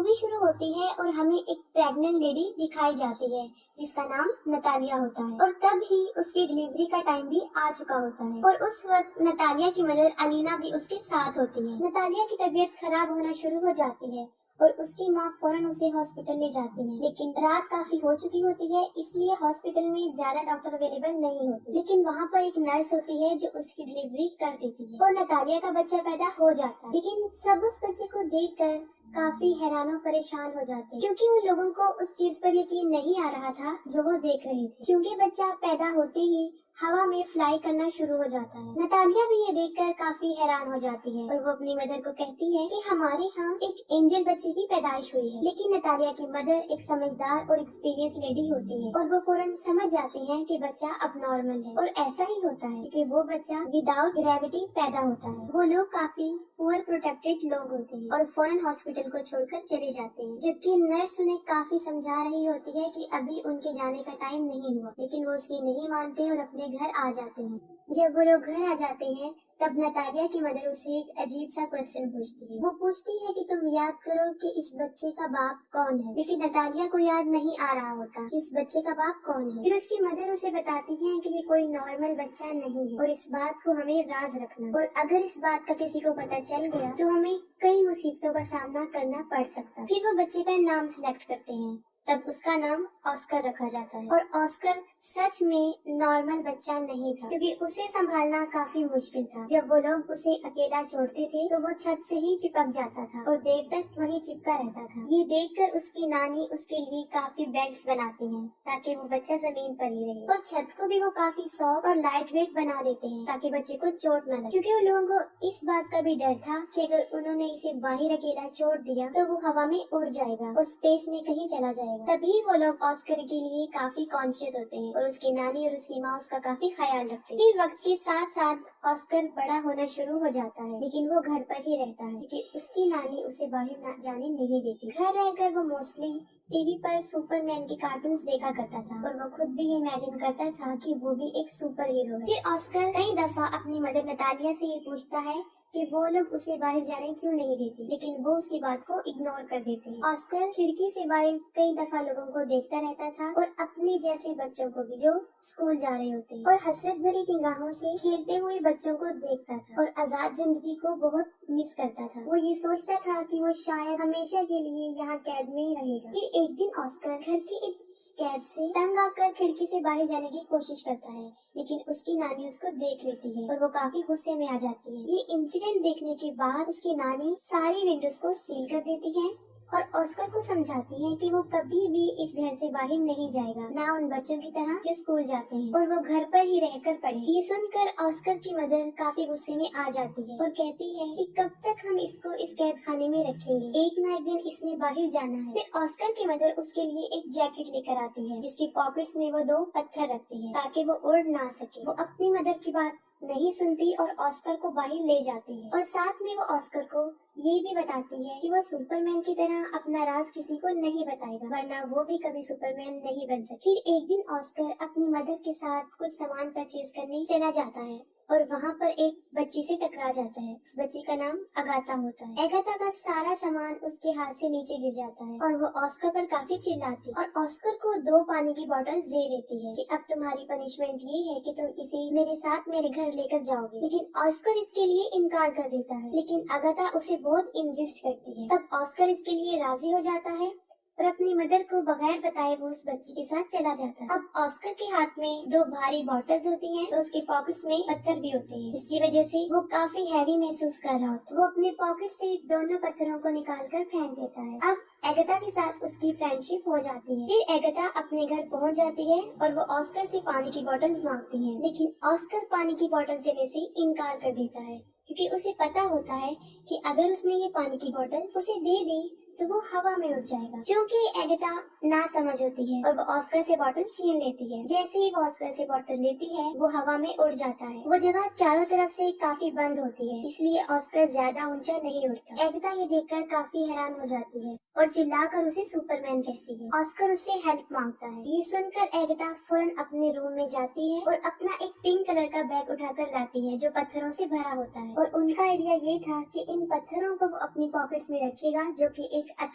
Movie शुरू होती है और हमें एक प्रेग्नेंट लेडी दिखाई जाती है जिसका नाम नतालिया होता है और तब ही उसकी डिलीवरी का टाइम भी आ चुका होता है और उस वक्त नतालिया की मदर अलीना भी उसके साथ होती है। नतालिया की तबीयत खराब होना शुरू हो जाती है और उसकी माँ फौरन उसे हॉस्पिटल ले जाती है, लेकिन रात काफी हो चुकी होती है इसलिए हॉस्पिटल में ज्यादा डॉक्टर अवेलेबल नहीं होते। लेकिन वहाँ पर एक नर्स होती है जो उसकी डिलीवरी कर देती है और नतालिया का बच्चा पैदा हो जाता है। लेकिन सब उस बच्चे को देखकर काफी हैरान और परेशान हो जाते हैं क्योंकि उन लोगों को उस चीज पर यकीन नहीं आ रहा था जो वो देख रहे थे, क्योंकि बच्चा पैदा होते ही हवा में फ्लाई करना शुरू हो जाता है। नतालिया भी ये देखकर काफी हैरान हो जाती है और वो अपनी मदर को कहती है कि हमारे यहाँ एक एंजल बच्चे की पैदाइश हुई है। लेकिन नतालिया की मदर एक समझदार और एक्सपीरियंस लेडी होती है और वो फौरन समझ जाती है कि बच्चा अब नॉर्मल है और ऐसा ही होता है कि वो बच्चा विदाउट ग्रेविटी पैदा होता है। वो लोग काफी पुअर प्रोटेक्टेड लोग होते हैं और फौरन हॉस्पिटल को छोड़कर चले जाते हैं, जबकि नर्स उन्हें काफी समझा रही होती है कि अभी उनके जाने का टाइम नहीं हुआ, लेकिन वो उसकी नहीं मानते और अपने घर आ जाते हैं। जब वो लोग घर आ जाते हैं तब नतालिया की मदर उसे एक अजीब सा क्वेश्चन पूछती है। वो पूछती है कि तुम याद करो कि इस बच्चे का बाप कौन है, लेकिन नतालिया को याद नहीं आ रहा होता कि इस बच्चे का बाप कौन है। फिर उसकी मदर उसे बताती है कि ये कोई नॉर्मल बच्चा नहीं है और इस बात को हमें राज रखना, और अगर इस बात का किसी को पता चल गया तो हमें कई मुसीबतों का सामना करना पड़ सकता। फिर वो बच्चे का नाम सिलेक्ट करते हैं, तब उसका नाम ऑस्कर रखा जाता है और ऑस्कर सच में नॉर्मल बच्चा नहीं था क्योंकि उसे संभालना काफी मुश्किल था। जब वो लोग उसे अकेला छोड़ते थे तो वो छत से ही चिपक जाता था और देर तक वहीं चिपका रहता था। ये देखकर उसकी नानी उसके लिए काफी बेड्स बनाती है ताकि वो बच्चा जमीन पर ही रहे, और छत को भी वो काफी सॉफ्ट और लाइट वेट बना देते हैं ताकि बच्चे को चोट न लगे, क्योंकि उन लोगों को इस बात का भी डर था कि अगर उन्होंने इसे बाहर अकेला छोड़ दिया तो वो हवा में उड़ जाएगा और स्पेस में कहीं चला जाएगा। तभी वो लोग ऑस्कर के लिए काफी कॉन्शियस होते हैं और उसकी नानी और उसकी माँ उसका काफी ख्याल रखते हैं। फिर वक्त के साथ साथ ऑस्कर बड़ा होना शुरू हो जाता है, लेकिन वो घर पर ही रहता है क्योंकि उसकी नानी उसे बाहर जाने नहीं देती। घर रहकर वो मोस्टली टीवी पर सुपरमैन के कार्टून्स देखा करता था और वो खुद भी ये इमेजिन करता था कि वो भी एक सुपर हीरो है। फिर ऑस्कर कई दफा अपनी मदर नतालिया से ये पूछता है कि वो लोग उसे बाहर जाने क्यों नहीं देती, लेकिन वो उसकी बात को इग्नोर कर देते हैं। ऑस्कर खिड़की से बाहर कई दफा लोगों को देखता रहता था और अपने जैसे बच्चों को भी जो स्कूल जा रहे होते हैं और हसरत भरी निगाहों से खेलते हुए बच्चों को देखता था और आजाद जिंदगी को बहुत मिस करता था। वो ये सोचता था कि वो शायद हमेशा के लिए यहाँ कैद में ही रहेगा। फिर एक दिन ऑस्कर घर की एक कैद से तंग आकर खिड़की से बाहर जाने की कोशिश करता है, लेकिन उसकी नानी उसको देख लेती है और वो काफी गुस्से में आ जाती है। ये इंसिडेंट देखने के बाद उसकी नानी सारी विंडोज को सील कर देती है और ऑस्कर को समझाती है कि वो कभी भी इस घर से बाहर नहीं जाएगा, ना उन बच्चों की तरह जो स्कूल जाते हैं, और वो घर पर ही रहकर पढ़े। ये सुनकर ऑस्कर की मदर काफी गुस्से में आ जाती है और कहती है कि कब तक हम इसको इस कैद खाने में रखेंगे, एक ना एक दिन इसने बाहर जाना है। फिर ऑस्कर की मदर उसके लिए एक जैकेट लेकर आती है जिसकी पॉकेट्स में वो 2 पत्थर रखती है ताकि वो उड़ ना सके। वो अपनी मदर की बात नहीं सुनती और ऑस्कर को बाहर ले जाती है और साथ में वो ऑस्कर को ये भी बताती है कि वो सुपरमैन की तरह अपना राज किसी को नहीं बताएगा, वरना वो भी कभी सुपरमैन नहीं बन सके। फिर एक दिन ऑस्कर अपनी मदर के साथ कुछ सामान परचेज करने चला जाता है और वहाँ पर एक बच्ची से टकरा जाता है। उस बच्ची का नाम अगाथा होता है। अगाथा का सारा सामान उसके हाथ से नीचे गिर जाता है और वो ऑस्कर पर काफी चिल्लाती है और ऑस्कर को 2 पानी की बोतल्स दे देती है कि अब तुम्हारी पनिशमेंट ये है कि तुम इसे मेरे साथ मेरे घर लेकर जाओगे। लेकिन ऑस्कर इसके लिए इनकार कर देता है, लेकिन अगाथा उसे बहुत इंसिस्ट करती है। तब ऑस्कर इसके लिए राजी हो जाता है और अपनी मदर को बगैर बताए वो उस बच्ची के साथ चला जाता है। अब ऑस्कर के हाथ में 2 भारी बॉटल्स होती हैं और उसके पॉकेट्स में पत्थर भी होते हैं, जिसकी वजह से वो काफी हैवी महसूस कर रहा होता है। वो अपने पॉकेट से दोनों पत्थरों को निकालकर फेंक देता है। अब एगाथा के साथ उसकी फ्रेंडशिप हो जाती है। फिर एगाथा अपने घर पहुंच जाती है और वो ऑस्कर से पानी की बोतल्स मांगती है, लेकिन ऑस्कर पानी की बोतल देने से इनकार कर देता है क्योंकि उसे पता होता है कि अगर उसने ये पानी की बोतल उसे दे दी तो वो हवा में उड़ जाएगा। क्योंकि एगाथा ना समझ होती है और वो ऑस्कर से बोतल छीन लेती है। जैसे ही वो ऑस्कर से बोतल लेती है वो हवा में उड़ जाता है। वो जगह चारों तरफ से काफी बंद होती है, इसलिए ऑस्कर ज्यादा ऊंचा नहीं उड़ता। एगाथा ये देखकर काफी हैरान हो जाती है और चिल्लाकर उसे सुपरमैन कहती है। ऑस्कर उससे हेल्प मांगता है। ये सुनकर एगाथा फौरन अपने रूम में जाती है और अपना एक पिंक कलर का बैग उठाकर लाती है जो पत्थरों से भरा होता है, और उनका आइडिया ये था कि इन पत्थरों को वो अपनी पॉकेट्स में रखेगा जो कि एक अच्छा